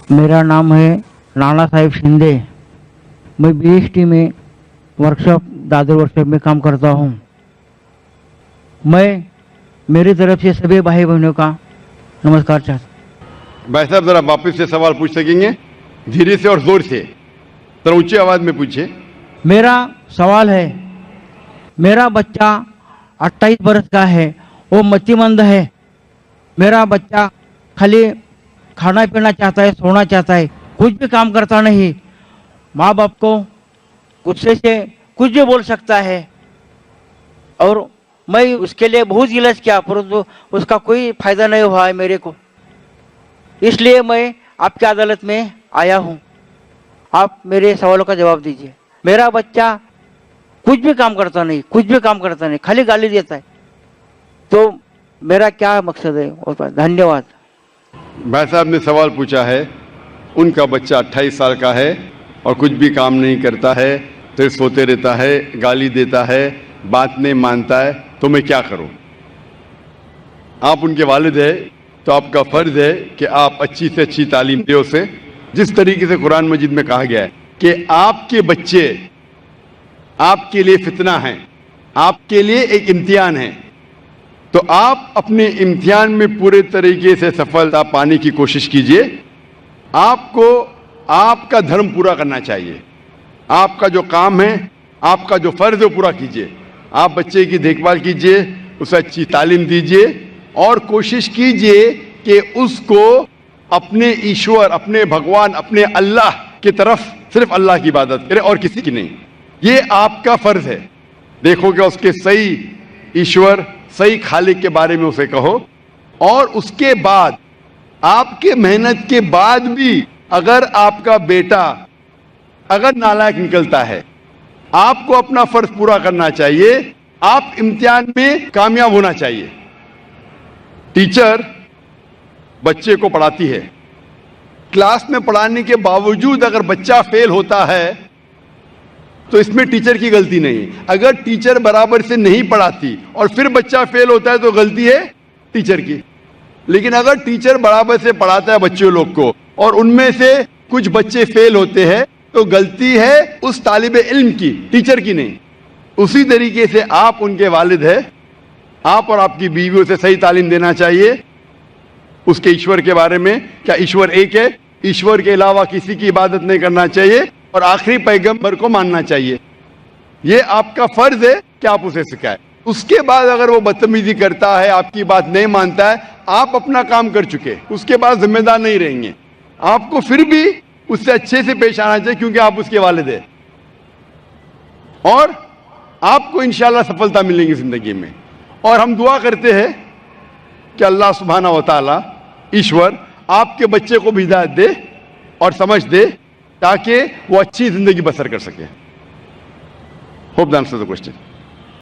मेरा नाम है नाना साहिब शिंदे। मैं BST में वर्कशॉप दादर वर्कशॉप में काम करता हूँ। मैं मेरी तरफ से सभी भाई बहनों का नमस्कार चाहता। भाई साहब जरा वापस से सवाल पूछ सकेंगे? धीरे से और जोर से, जरा ऊंची आवाज में पूछिए। मेरा सवाल है, मेरा बच्चा 28 बरस का है, वो मतिमंद है। मेरा बच्चा खाली खाना पीना चाहता है, सोना चाहता है, कुछ भी काम करता नहीं। माँ बाप को गुस्से से कुछ भी बोल सकता है और मैं उसके लिए बहुत इलाज किया, परंतु उसका कोई फायदा नहीं हुआ है मेरे को। इसलिए मैं आपकी अदालत में आया हूँ। आप मेरे सवालों का जवाब दीजिए। मेरा बच्चा कुछ भी काम करता नहीं, कुछ भी काम करता नहीं, खाली गाली देता है। तो मेरा क्या मकसद है? और धन्यवाद। भाई साहब ने सवाल पूछा है, उनका बच्चा 28 साल का है और कुछ भी काम नहीं करता है, फिर सोते रहता है, गाली देता है, बात नहीं मानता है, तो मैं क्या करूं? आप उनके वालिद हैं तो आपका फर्ज है कि आप अच्छी से अच्छी तालीम दें उसे। जिस तरीके से कुरान मजीद में कहा गया है कि आपके बच्चे आपके लिए फितना हैं, आपके लिए एक इम्तिहान है, तो आप अपने इम्तिहान में पूरे तरीके से सफलता पाने की कोशिश कीजिए। आपको आपका धर्म पूरा करना चाहिए। आपका जो काम है, आपका जो फर्ज है, पूरा कीजिए। आप बच्चे की देखभाल कीजिए, उसे अच्छी तालीम दीजिए और कोशिश कीजिए कि उसको अपने ईश्वर, अपने भगवान, अपने अल्लाह की तरफ सिर्फ अल्लाह की इबादत करे और किसी की नहीं। ये आपका फर्ज है। देखो कि उसके सही ईश्वर, सही खालिक के बारे में उसे कहो। और उसके बाद आपके मेहनत के बाद भी अगर आपका बेटा अगर नालायक निकलता है, आपको अपना फर्ज पूरा करना चाहिए। आप इम्तिहान में कामयाब होना चाहिए। टीचर बच्चे को पढ़ाती है, क्लास में पढ़ाने के बावजूद अगर बच्चा फेल होता है तो इसमें टीचर की गलती नहीं। अगर टीचर बराबर से नहीं पढ़ाती और फिर बच्चा फेल होता है तो गलती है टीचर की। लेकिन अगर टीचर बराबर से पढ़ाता है बच्चों लोग को और उनमें से कुछ बच्चे फेल होते हैं तो गलती है उस तालिबे इल्म की, टीचर की नहीं। उसी तरीके से आप उनके वालिद हैं। आप और आपकी बीवी उसे सही तालीम देना चाहिए उसके ईश्वर के बारे में। क्या ईश्वर एक है? ईश्वर के अलावा किसी की इबादत नहीं करना चाहिए और आखिरी पैगंबर को मानना चाहिए। ये आपका फर्ज है कि आप उसे सिखाएं। उसके बाद अगर वो बदतमीजी करता है, आपकी बात नहीं मानता है, आप अपना काम कर चुके, उसके बाद जिम्मेदार नहीं रहेंगे। आपको फिर भी उससे अच्छे से पेश आना चाहिए क्योंकि आप उसके वालिद हैं और आपको इंशाल्लाह सफलता मिलेगी जिंदगी में। और हम दुआ करते हैं कि अल्लाह सुब्हाना व तआला, ईश्वर, आपके बच्चे को भी हिदायत दे और समझ दे ताकि वो अच्छी जिंदगी बसर कर सके। Hope that answers the question.